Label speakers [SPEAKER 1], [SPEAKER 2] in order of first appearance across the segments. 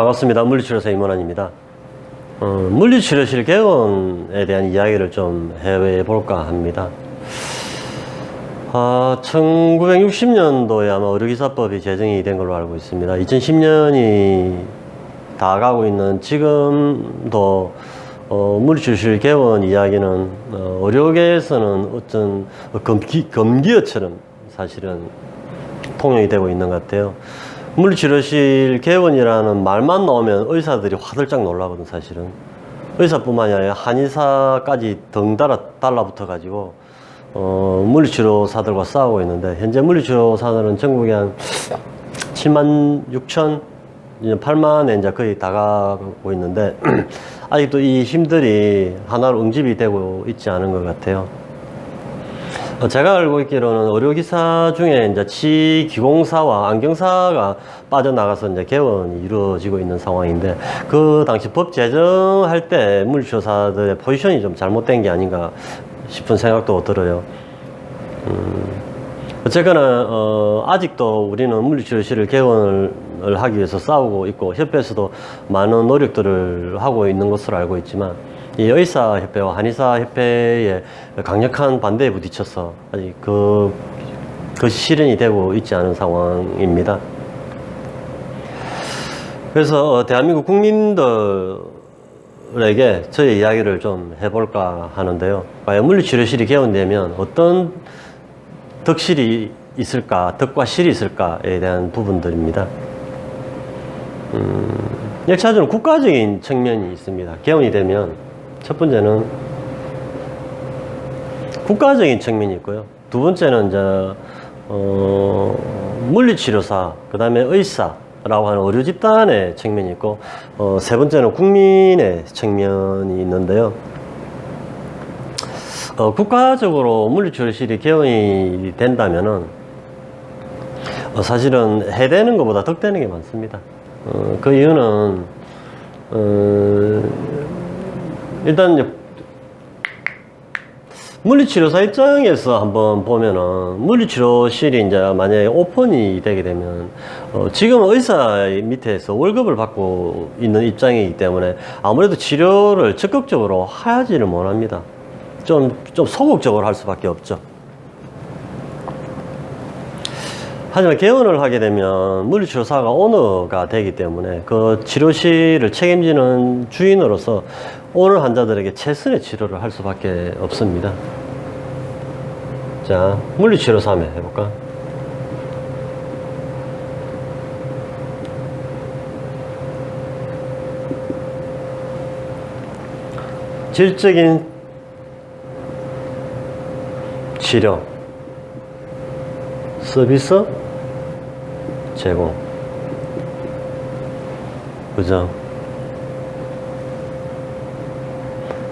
[SPEAKER 1] 반갑습니다. 물리치료사 임원환입니다. 물리치료실 개원에 대한 이야기를 좀 해볼까 합니다. 1960년도에 아마 의료기사법이 제정이 된 걸로 알고 있습니다. 2010년이 다 가고 있는 지금도 물리치료실 개원 이야기는 의료계에서는 어떤 검기어처럼 사실은 통용이 되고 있는 것 같아요. 물리치료실 개원이라는 말만 나오면 의사들이 화들짝 놀라거든. 사실은 의사뿐만이 아니라 한의사까지 덩 달라붙어 가지고 물리치료사들과 싸우고 있는데, 현재 물리치료사들은 전국에 한 7만 6천 8만에 이제 거의 다 가고 있는데 아직도 이 힘들이 하나로 응집이 되고 있지 않은 것 같아요. 제가 알고 있기로는 의료기사 중에 이제 치기공사와 안경사가 빠져나가서 이제 개원이 이루어지고 있는 상황인데, 그 당시 법 제정할 때 물리치료사들의 포지션이 좀 잘못된 게 아닌가 싶은 생각도 들어요. 어쨌거나 아직도 우리는 물리치료실을 개원을 하기 위해서 싸우고 있고, 협회에서도 많은 노력들을 하고 있는 것으로 알고 있지만, 이 의사협회와 한의사협회의 강력한 반대에 부딪혀서 아직 그것이 실현이 되고 있지 않은 상황입니다. 그래서 대한민국 국민들에게 저의 이야기를 좀 해볼까 하는데요. 과연 물리치료실이 개원되면 어떤 덕실이 있을까, 덕과 실이 있을까에 대한 부분들입니다. 역차적으로 국가적인 측면이 있습니다. 개원이 되면 첫 번째는 국가적인 측면이 있고요. 두 번째는 이제 물리치료사, 그 다음에 의사라고 하는 의료 집단의 측면이 있고, 세 번째는 국민의 측면이 있는데요. 국가적으로 물리치료실이 개원이 된다면은 사실은 해되는 것보다 덕되는 게 많습니다. 그 이유는 일단 물리치료사 입장에서 한번 보면은, 물리치료실이 이제 만약에 오픈이 되게 되면 지금 의사 밑에서 월급을 받고 있는 입장이기 때문에 아무래도 치료를 적극적으로 하지를 못합니다. 좀 소극적으로 할 수밖에 없죠. 하지만 개원을 하게 되면 물리치료사가 오너가 되기 때문에 그 치료실을 책임지는 주인으로서 오늘 환자들에게 최선의 치료를 할 수밖에 없습니다. 자, 물리치료사 한번 해볼까? 질적인 치료, 서비스 제공, 그죠?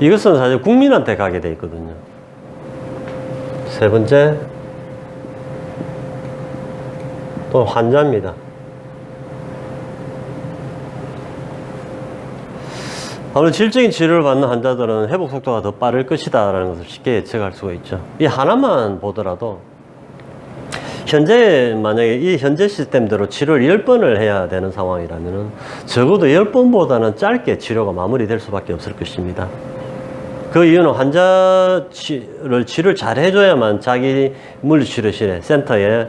[SPEAKER 1] 이것은 사실 국민한테 가게 돼 있거든요. 세 번째, 또 환자입니다. 아무래도 질적인 치료를 받는 환자들은 회복 속도가 더 빠를 것이다 라는 것을 쉽게 예측할 수가 있죠. 이 하나만 보더라도 현재, 만약에 이 현재 시스템대로 치료를 10번을 해야 되는 상황이라면 적어도 10번보다는 짧게 치료가 마무리될 수밖에 없을 것입니다. 그 이유는 환자를 치료를 잘 해줘야만 자기 물리치료실에, 센터에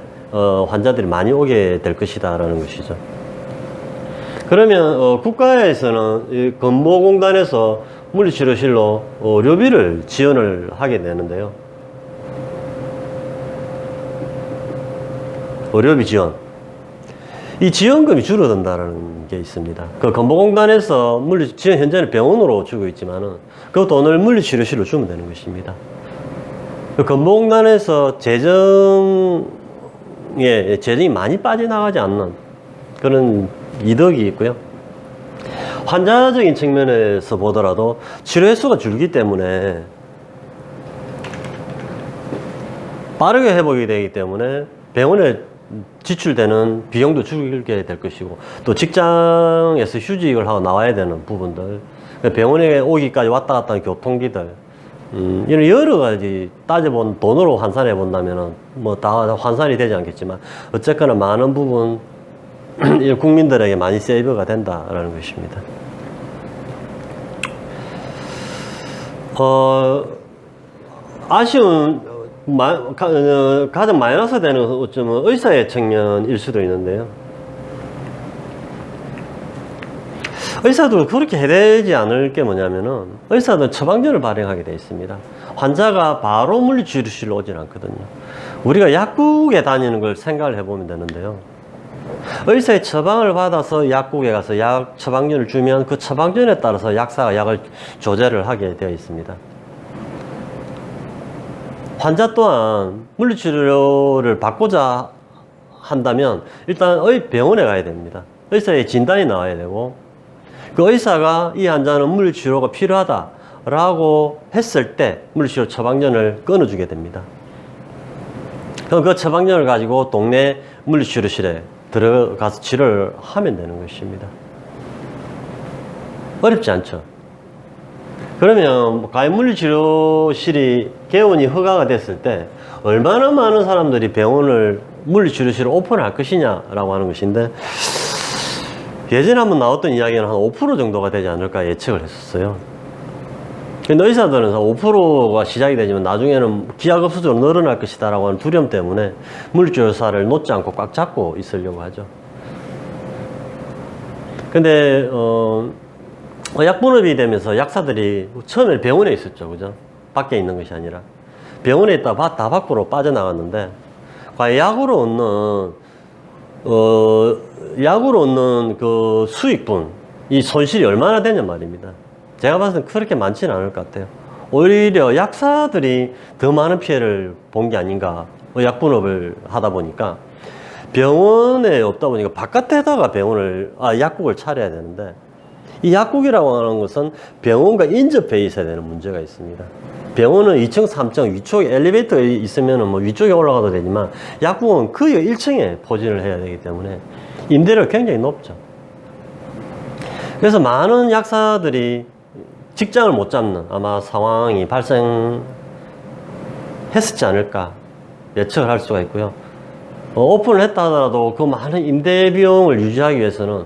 [SPEAKER 1] 환자들이 많이 오게 될 것이다 라는 것이죠. 그러면 국가에서는 이 건보공단에서 물리치료실로 의료비를 지원을 하게 되는데요. 의료비 지원, 이 지원금이 줄어든다는 게 있습니다. 그 건보공단에서 지원, 현재는 병원으로 주고 있지만은 그 돈을 물리치료실로 주면 되는 것입니다. 그 건보공단에서 재정이 많이 빠져나가지 않는 그런 이득이 있고요. 환자적인 측면에서 보더라도 치료 횟수가 줄기 때문에 빠르게 회복이 되기 때문에 병원에 지출되는 비용도 줄게 될 것이고, 또 직장에서 휴직을 하고 나와야 되는 부분들, 병원에 오기까지 왔다 갔다 하는 교통비들, 이런 여러 가지 따져본 돈으로 환산해 본다면은 뭐 다 환산이 되지 않겠지만 어쨌거나 많은 부분 국민들에게 많이 세이브가 된다라는 것입니다. 아쉬운 가장 마이너스 되는 점은 의사의 측면일 수도 있는데요. 의사도 그렇게 해되지 않을 게 뭐냐면은 의사들은 처방전을 발행하게 되어 있습니다. 환자가 바로 물리치료실로 오진 않거든요. 우리가 약국에 다니는 걸 생각을 해보면 되는데요. 의사의 처방을 받아서 약국에 가서 약 처방전을 주면 그 처방전에 따라서 약사가 약을 조제를 하게 되어 있습니다. 환자 또한 물리치료를 받고자 한다면 일단 병원에 가야 됩니다. 의사의 진단이 나와야 되고 그 의사가 이 환자는 물리치료가 필요하다라고 했을 때 물리치료 처방전을 끊어주게 됩니다. 그럼 그 처방전을 가지고 동네 물리치료실에 들어가서 치료를 하면 되는 것입니다. 어렵지 않죠? 그러면 과연 물리치료실이 개원이 허가가 됐을 때 얼마나 많은 사람들이 병원을 물리치료실을 오픈할 것이냐라고 하는 것인데 예전에 한번 나왔던 이야기는 한 5% 정도가 되지 않을까 예측을 했었어요. 근데 의사들은 5%가 시작이 되지만 나중에는 기하급수적으로 늘어날 것이다 라고 하는 두려움 때문에 물리치료사를 놓지 않고 꽉 잡고 있으려고 하죠. 근데 약분업이 되면서 약사들이 처음에 병원에 있었죠, 그죠? 밖에 있는 것이 아니라 병원에 있다가 다 밖으로 빠져나갔는데 과연 약으로 얻는 그 수익분, 이 손실이 얼마나 되냐 말입니다. 제가 봤을 땐 그렇게 많지는 않을 것 같아요. 오히려 약사들이 더 많은 피해를 본 게 아닌가. 약분업을 하다 보니까 병원에 없다 보니까 바깥에다가 약국을 차려야 되는데 이 약국이라고 하는 것은 병원과 인접해 있어야 되는 문제가 있습니다. 병원은 2층, 3층, 위쪽에 엘리베이터가 있으면 뭐 위쪽에 올라가도 되지만 약국은 거의 1층에 포진을 해야 되기 때문에 임대료가 굉장히 높죠. 그래서 많은 약사들이 직장을 못 잡는 아마 상황이 발생했었지 않을까 예측을 할 수가 있고요. 오픈을 했다 하더라도 그 많은 임대 비용을 유지하기 위해서는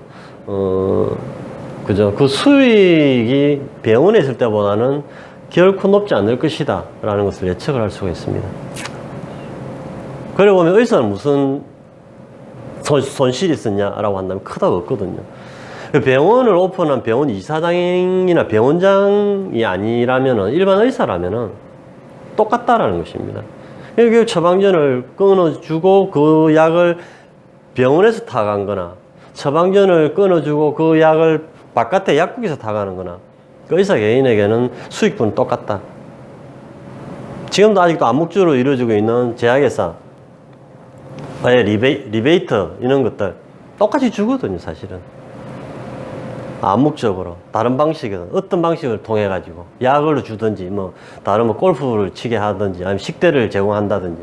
[SPEAKER 1] 그죠? 그 수익이 병원에 있을 때보다는 결코 높지 않을 것이다 라는 것을 예측을 할 수가 있습니다. 그러고 보면 의사는 무슨 손실이 있었냐라고 한다면 크다고 없거든요. 병원을 오픈한 병원 이사장이나 병원장이 아니라면은 일반 의사라면은 똑같다라는 것입니다. 그 처방전을 끊어주고 그 약을 병원에서 타간 거나 처방전을 끊어주고 그 약을 바깥에 약국에서 타가는 거나 그 의사 개인에게는 수익분은 똑같다. 지금도 아직도 암묵적으로 이루어지고 있는 제약회사 리베이트 이런 것들 똑같이 주거든요, 사실은. 암묵적으로 다른 방식은 어떤 방식을 통해 가지고 약을 주든지 뭐 다른 뭐 골프를 치게 하든지 아니면 식대를 제공한다든지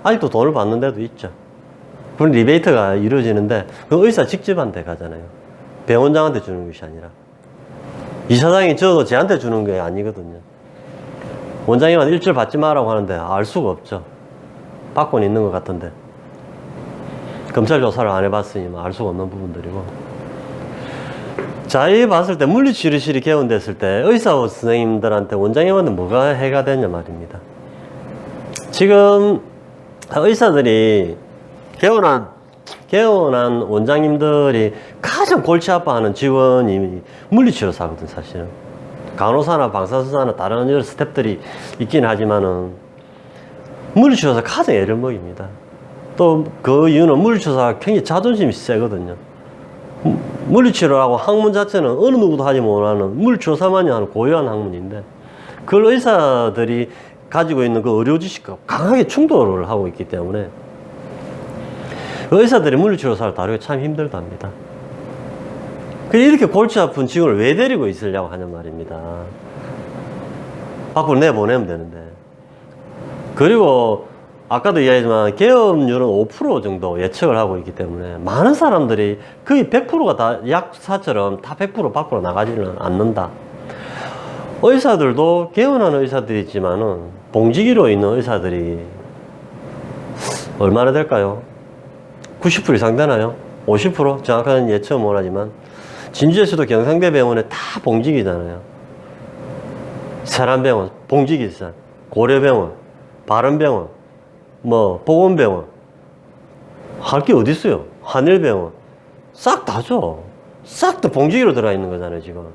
[SPEAKER 1] 아직도 돈을 받는 데도 있죠. 그런 리베이트가 이루어지는데 그 의사 직접한테 가잖아요. 병원장한테 주는 것이 아니라 이사장이 저도 쟤한테 주는 게 아니거든요. 원장님한테 일절 받지 마라고 하는데 알 수가 없죠. 받고는 있는 것 같은데 검찰 조사를 안 해봤으니 알 수가 없는 부분들이고. 자이 봤을 때 물리치료실이 개원됐을 때 의사 선생님들한테 원장님한테 뭐가 해가 되냐 말입니다. 지금 의사들이 개원한 원장님들이 가장 골치 아파하는 직원이 물리치료사거든, 사실은. 간호사나 방사선사나 다른 여러 스태프들이 있긴 하지만은 물리치료사 가장 애를 먹입니다. 또 그 이유는 물리치료사가 굉장히 자존심이 세거든요. 물리치료라고 학문 자체는 어느 누구도 하지 못하는 물리치료사만이 하는 고유한 학문인데 그걸 의사들이 가지고 있는 그 의료 지식과 강하게 충돌을 하고 있기 때문에 의사들이 물리치료사를 다루기 참 힘들답니다. 이렇게 골치 아픈 직원을 왜 데리고 있으려고 하는 말입니다. 밖으로 내보내면 되는데. 그리고 아까도 이야기했지만 개업률은 5% 정도 예측을 하고 있기 때문에 많은 사람들이 거의 100%가 다 약사처럼 다 100% 밖으로 나가지는 않는다. 의사들도 개원하는 의사들이 있지만은 봉직으로 있는 의사들이 얼마나 될까요? 90% 이상 되나요? 50% 정확한 예측은 못하지만 진주에서도 경상대 병원에 다 봉직이잖아요. 세란병원 봉직이잖아요. 고려병원, 바른병원, 뭐 보건병원 할 게 어디 있어요? 한일병원 싹 다죠. 싹 다 봉직으로 들어가 있는 거잖아요 지금.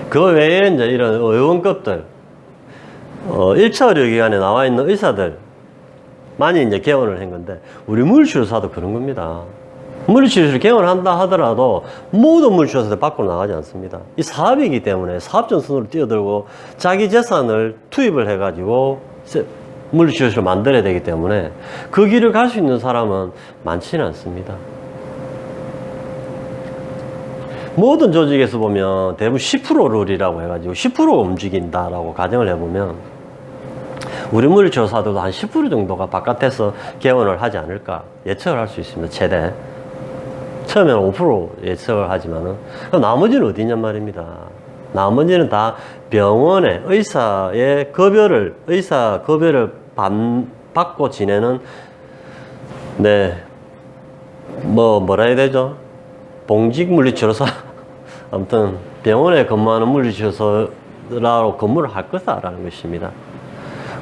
[SPEAKER 1] 그 외에 이제 이런 의원급들 1차 의료기관에 나와 있는 의사들 많이 이제 개원을 한 건데, 우리 물리치료사도 그런 겁니다. 물리치료사를 개원을 한다 하더라도 모든 물리치료사들 밖으로 나가지 않습니다. 이 사업이기 때문에 사업전선으로 뛰어들고 자기 재산을 투입을 해가지고 물리치료사를 만들어야 되기 때문에 그 길을 갈 수 있는 사람은 많지는 않습니다. 모든 조직에서 보면 대부분 10% 룰이라고 해가지고 10%가 움직인다라고 가정을 해보면 우리 물리치료사들도 한 10% 정도가 바깥에서 개원을 하지 않을까 예측을 할 수 있습니다. 최대. 처음에는 5% 예측을 하지만은 나머지는 어디냔 말입니다. 나머지는 다 병원의 의사 급여를 받고 지내는, 네, 뭐라 해야 되죠? 봉직 물리치료사. 아무튼 병원에 근무하는 물리치료사라고 근무를 할 거다라는 것입니다.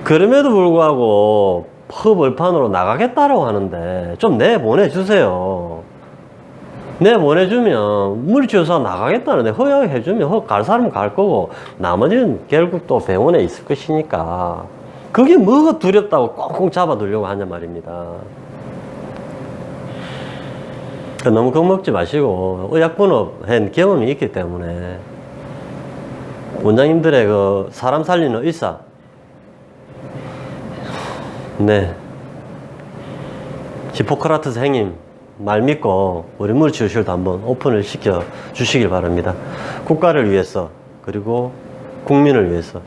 [SPEAKER 1] 그럼에도 불구하고 허벌판으로 나가겠다라고 하는데 좀 내보내주세요. 내보내주면 물리치료사 나가겠다는데 허용해주면 갈 사람은 갈 거고 나머지는 결국 또 병원에 있을 것이니까 그게 뭐가 두렵다고 꽁꽁 잡아두려고 하냐 말입니다. 너무 겁먹지 마시고 의약분업 한 경험이 있기 때문에 원장님들의 그 사람 살리는 의사, 네, 히포크라테스 행님 말 믿고 우리 물리치료실도 한번 오픈을 시켜 주시길 바랍니다. 국가를 위해서, 그리고 국민을 위해서,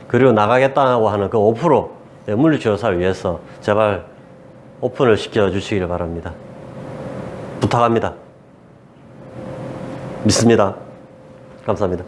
[SPEAKER 1] 그리고 나가겠다고 하는 그 5%의 물리치료사를 위해서 제발 오픈을 시켜 주시길 바랍니다. 부탁합니다. 믿습니다. 감사합니다.